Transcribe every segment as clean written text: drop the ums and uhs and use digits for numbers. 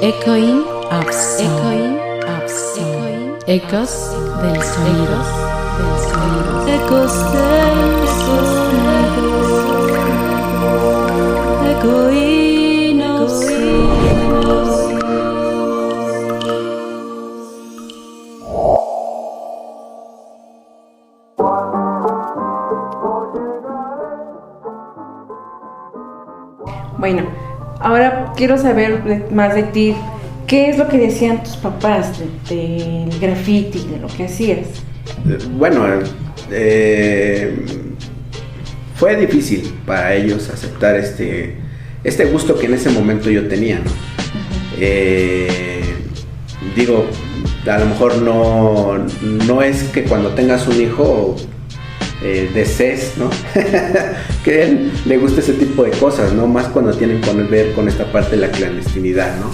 Echoing of Sound. Ecos del sonido. Ecos del sonido. Echoing of Sound. Bueno, ahora quiero saber más de ti. ¿Qué es lo que decían tus papás del graffiti, de lo que hacías? Bueno, fue difícil para ellos aceptar este gusto que en ese momento yo tenía, ¿no? Digo, a lo mejor no es que cuando tengas un hijo desees, ¿no? que él le guste ese tipo de cosas, ¿no? Más cuando tienen que ver con esta parte de la clandestinidad, ¿no?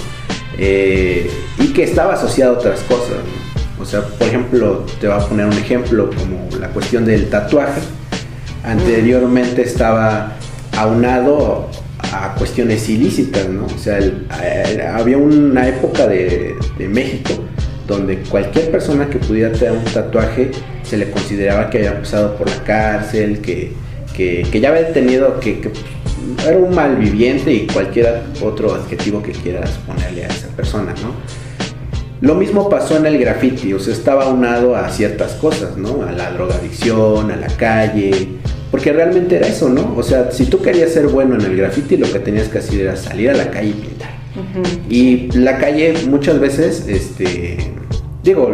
Y que estaba asociado a otras cosas, ¿no? O sea, por ejemplo, te voy a poner un ejemplo como la cuestión del tatuaje. Anteriormente estaba aunado a cuestiones ilícitas, ¿no? O sea, había una época de México donde cualquier persona que pudiera tener un tatuaje se le consideraba que había pasado por la cárcel, que ya había tenido, que era un malviviente y cualquier otro adjetivo que quieras ponerle a esa persona, ¿no? Lo mismo pasó en el graffiti, o sea, estaba aunado a ciertas cosas, ¿no? A la drogadicción, a la calle, porque realmente era eso, ¿no? O sea, si tú querías ser bueno en el graffiti, lo que tenías que hacer era salir a la calle y pintar. Uh-huh. Y la calle muchas veces, digo,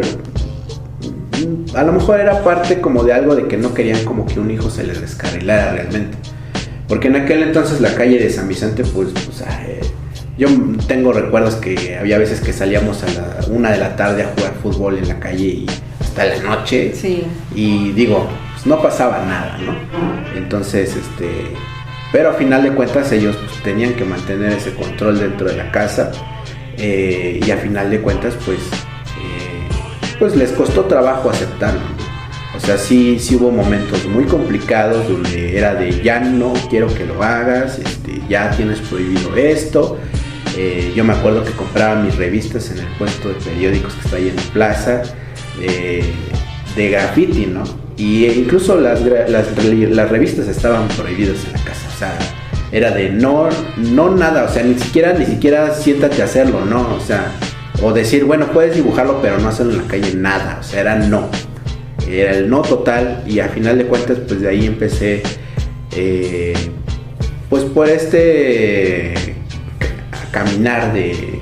a lo mejor era parte como de algo de que no querían como que un hijo se les descarrilara realmente. Porque en aquel entonces la calle de San Vicente, pues yo tengo recuerdos que había veces que salíamos a la 1 de la tarde a jugar fútbol en la calle y hasta la noche. Sí. Y digo, pues no pasaba nada, ¿no? Entonces, pero a final de cuentas ellos pues, tenían que mantener ese control dentro de la casa. Y a final de cuentas, pues les costó trabajo aceptarlo, ¿no? O sea, sí hubo momentos muy complicados donde era de ya no quiero que lo hagas, ya tienes prohibido esto. Yo me acuerdo que compraba mis revistas en el puesto de periódicos que está ahí en la plaza, de graffiti, ¿no? Y incluso las revistas estaban prohibidas en la casa, o sea, era de no nada, o sea, ni siquiera siéntate a hacerlo, ¿no? O sea, o decir, bueno, puedes dibujarlo, pero no hacerlo en la calle, nada, o sea, era no. Era el no total y a final de cuentas pues de ahí empecé pues por a caminar de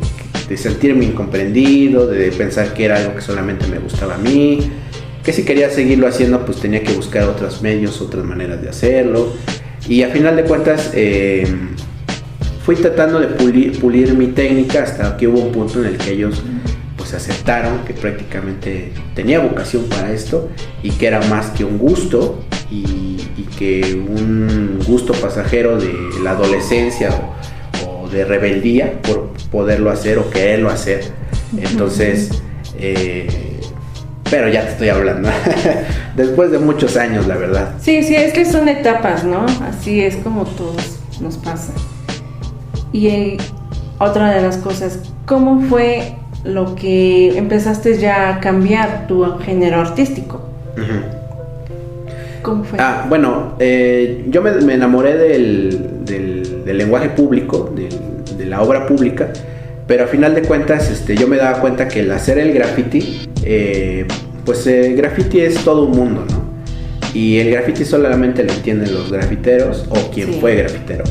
sentirme incomprendido, de pensar que era algo que solamente me gustaba a mí, que si quería seguirlo haciendo pues tenía que buscar otros medios, otras maneras de hacerlo y a final de cuentas fui tratando de pulir mi técnica hasta que hubo un punto en el que ellos pues aceptaron que prácticamente tenía vocación para esto y que era más que un gusto y que un gusto pasajero de la adolescencia o de rebeldía por poderlo hacer o quererlo hacer. Entonces, pero ya te estoy hablando después de muchos años, la verdad. Sí, es que son etapas, ¿no? Así es como todos nos pasa. Y otra de las cosas, ¿cómo fue lo que empezaste ya a cambiar tu género artístico? Uh-huh. ¿Cómo fue? Bueno, yo me enamoré del lenguaje público, de la obra pública, pero a final de cuentas yo me daba cuenta que el hacer el graffiti, pues el graffiti es todo un mundo, ¿no? Y el graffiti solamente lo entienden los grafiteros o quien fue grafitero.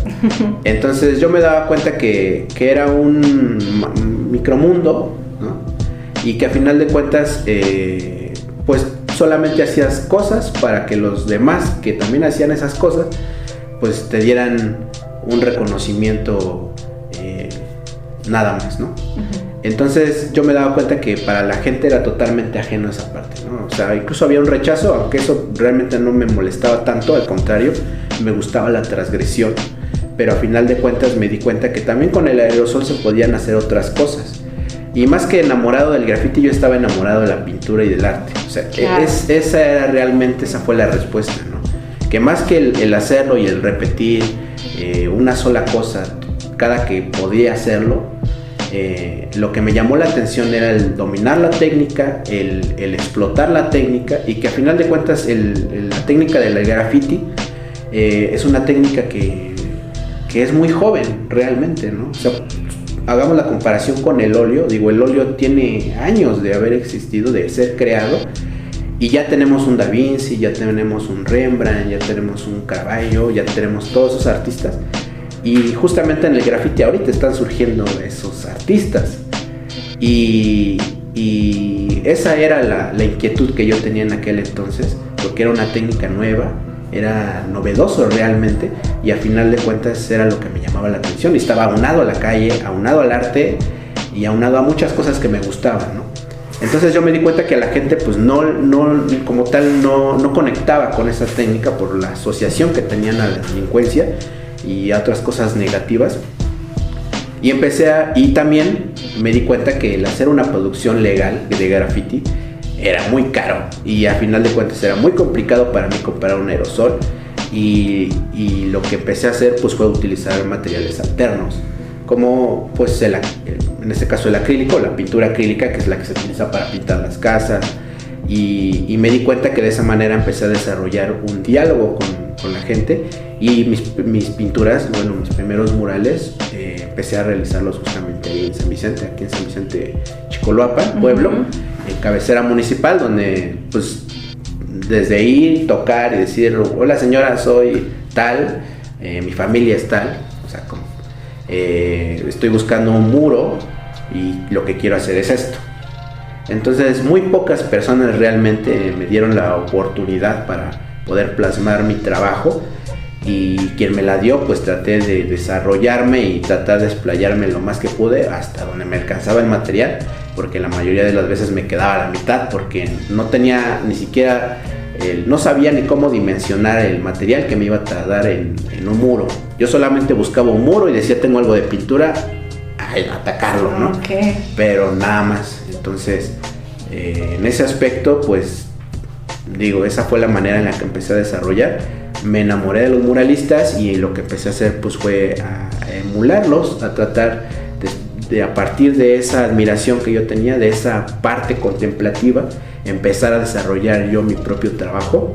Entonces yo me daba cuenta que era un micromundo, ¿no? Y que a final de cuentas pues solamente hacías cosas para que los demás que también hacían esas cosas pues te dieran un reconocimiento nada más, ¿no? Uh-huh. Entonces yo me daba cuenta que para la gente era totalmente ajeno a esa parte, ¿no? O sea, incluso había un rechazo, aunque eso realmente no me molestaba tanto, al contrario, me gustaba la transgresión, pero a final de cuentas me di cuenta que también con el aerosol se podían hacer otras cosas. Y más que enamorado del graffiti, yo estaba enamorado de la pintura y del arte. O sea, claro. Esa fue la respuesta, ¿no? Que más que el hacerlo y el repetir una sola cosa cada que podía hacerlo, lo que me llamó la atención era el dominar la técnica, el explotar la técnica, y que a final de cuentas la técnica del graffiti es una técnica que es muy joven realmente, ¿no? O sea, hagamos la comparación con el óleo. Digo, el óleo tiene años de haber existido, de ser creado, y ya tenemos un Da Vinci, ya tenemos un Rembrandt, ya tenemos un Caravaggio, ya tenemos todos esos artistas. Y justamente en el graffiti ahorita están surgiendo esos artistas. Y esa era la inquietud que yo tenía en aquel entonces, porque era una técnica nueva, era novedoso realmente, y a final de cuentas era lo que me llamaba la atención. Y estaba aunado a la calle, aunado al arte y aunado a muchas cosas que me gustaban, ¿no? Entonces yo me di cuenta que la gente pues no como tal no conectaba con esa técnica por la asociación que tenían a la delincuencia y a otras cosas negativas. Y también me di cuenta que el hacer una producción legal de graffiti era muy caro, y a final de cuentas era muy complicado para mí comprar un aerosol, y lo que empecé a hacer pues fue utilizar materiales alternos, como pues en este caso el acrílico, la pintura acrílica, que es la que se utiliza para pintar las casas, y me di cuenta que de esa manera empecé a desarrollar un diálogo con la gente, y mis pinturas, bueno, mis primeros murales, empecé a realizarlos justamente ahí en San Vicente, aquí en San Vicente Chicoloapan, pueblo, en cabecera municipal, donde pues desde ir, tocar y decir, hola señora, soy tal, mi familia es tal, o sea, estoy buscando un muro y lo que quiero hacer es esto. Entonces muy pocas personas realmente me dieron la oportunidad para poder plasmar mi trabajo, y quien me la dio pues traté de desarrollarme y tratar de explayarme lo más que pude hasta donde me alcanzaba el material, porque la mayoría de las veces me quedaba a la mitad porque no tenía ni siquiera no sabía ni cómo dimensionar el material que me iba a tardar en un muro. Yo solamente buscaba un muro y decía, tengo algo de pintura, a atacarlo, ¿no? Okay. Pero nada más. Entonces en ese aspecto pues digo, esa fue la manera en la que empecé a desarrollar. Me enamoré de los muralistas, y lo que empecé a hacer pues fue a emularlos, a tratar de a partir de esa admiración que yo tenía, de esa parte contemplativa, empezar a desarrollar yo mi propio trabajo.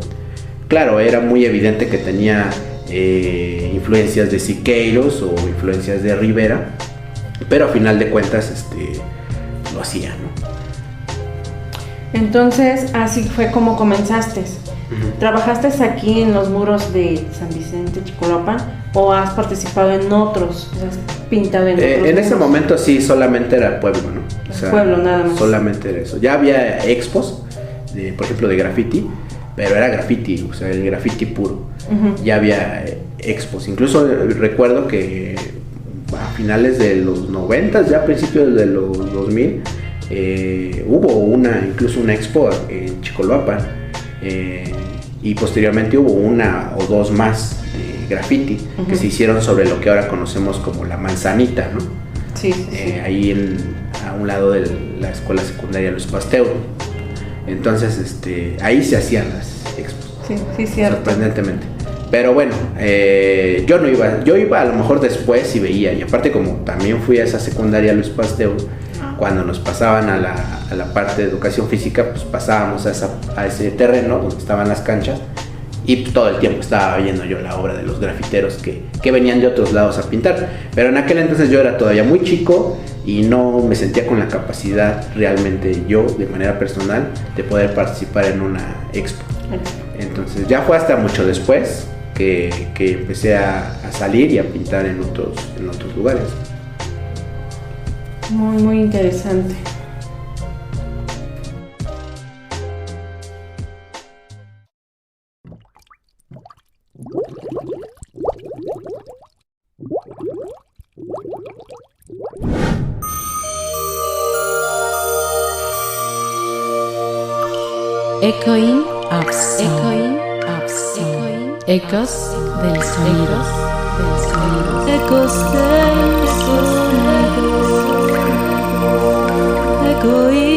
Claro, era muy evidente que tenía influencias de Siqueiros o influencias de Rivera, pero a final de cuentas lo hacía, ¿no? Entonces, así fue como comenzaste. ¿Trabajaste aquí en los muros de San Vicente, Chicoloapan, o has participado en otros? ¿Has pintado en otros En muros? ese momento sí, solamente era el pueblo, ¿no? O sea, pueblo, nada más. Solamente era eso. Ya había expos, por ejemplo, de graffiti, pero era graffiti, o sea, el graffiti puro. Ya había expos. Incluso recuerdo que a finales de los 90, ya a principios de los 2000, hubo incluso una expo en Chicoloapan, y posteriormente hubo una o dos más de graffiti que se hicieron sobre lo que ahora conocemos como la Manzanita, ¿no? Sí. Ahí a un lado de la escuela secundaria Luis Pasteur. Entonces ahí se hacían las expos. Sí, cierto. Sorprendentemente. Pero bueno, yo iba a lo mejor después y veía, y aparte como también fui a esa secundaria Luis Pasteur, cuando nos pasaban a la parte de educación física, pues pasábamos a ese terreno donde estaban las canchas, y todo el tiempo estaba viendo yo la obra de los grafiteros que venían de otros lados a pintar. Pero en aquel entonces yo era todavía muy chico y no me sentía con la capacidad realmente yo, de manera personal, de poder participar en una expo. Entonces ya fue hasta mucho después que empecé a salir y a pintar en otros lugares. Muy, muy interesante. Echoing of Sound. Ecos del sonido. Ecos del sonido. Echoing